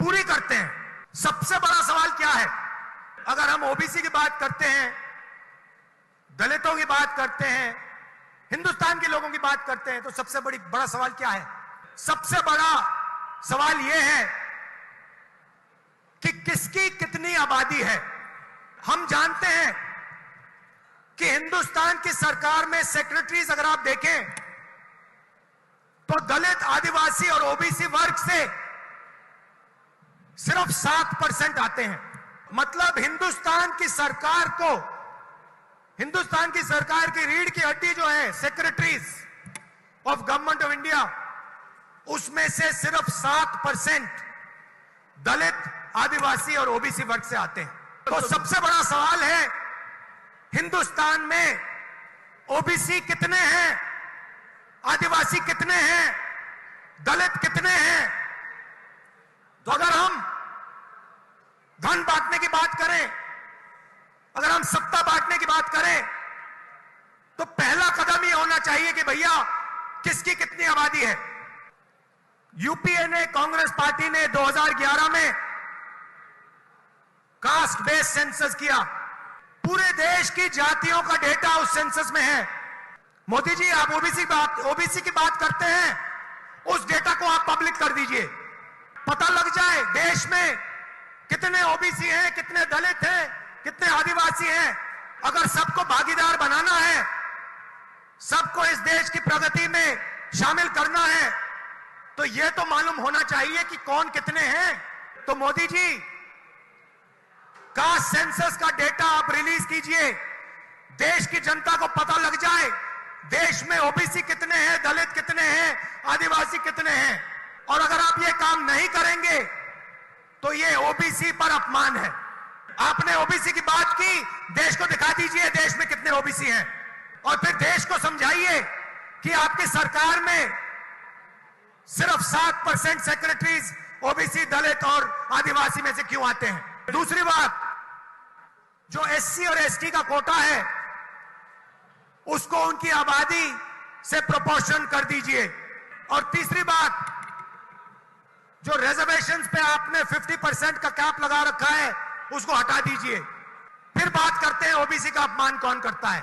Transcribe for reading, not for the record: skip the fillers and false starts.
पूरी करते हैं। सबसे बड़ा सवाल क्या है? अगर हम ओबीसी की बात करते हैं, दलितों की बात करते हैं, हिंदुस्तान के लोगों की बात करते हैं, तो सबसे बड़ा सवाल क्या है? सबसे बड़ा सवाल यह है कि किसकी कितनी आबादी है। हम जानते हैं कि हिंदुस्तान की सरकार में सेक्रेटरीज अगर आप देखें तो दलित, आदिवासी और ओबीसी वर्ग से सिर्फ 7% आते हैं। मतलब हिंदुस्तान की सरकार की रीढ़ की हड्डी जो है secretaries of government of India, उसमें से सिर्फ 7% दलित, आदिवासी और ओबीसी वर्ग से आते हैं। तो सबसे बड़ा सवाल है हिंदुस्तान में ओबीसी कितने हैं, आदिवासी कितने हैं, दलित कितने हैं। तो अगर हम धन बांटने की बात करें, अगर हम सत्ता बांटने की बात करें, तो पहला कदम यह होना चाहिए कि भैया किसकी कितनी आबादी है। यूपीए ने, कांग्रेस पार्टी ने 2011 में कास्ट बेस्ड सेंसस किया। पूरे देश की जातियों का डेटा उस सेंसस में है। मोदी जी, आप ओबीसी की बात करते हैं, उस डेटा को आप पब्लिक कर दीजिए, पता लग जाए देश में कितने ओबीसी हैं, कितने दलित हैं, कितने आदिवासी हैं। अगर सबको भागीदार बनाना है, सबको इस देश की प्रगति में शामिल करना है, तो यह तो मालूम होना चाहिए कि कौन कितने हैं। तो मोदी जी, कास्ट सेंसस का डेटा आप रिलीज कीजिए, देश की जनता को पता लग जाए देश में ओबीसी कितने हैं, दलित कितने हैं, आदिवासी कितने हैं। और अगर आप ये काम नहीं करेंगे तो ये ओबीसी पर अपमान है। आपने ओबीसी की बात की, देश को दिखा दीजिए देश में कितने ओबीसी हैं, और फिर देश को समझाइए कि आपकी सरकार में सिर्फ 7% सेक्रेटरीज ओबीसी, दलित और आदिवासी में से क्यों आते हैं। दूसरी बात, जो एससी और एसटी का कोटा है उसको उनकी आबादी से प्रोपोर्शन कर दीजिए। और तीसरी बात, जो रिजर्वेशंस पे आपने 50% का कैप लगा रखा है उसको हटा दीजिए। फिर बात करते हैं ओबीसी का अपमान कौन करता है।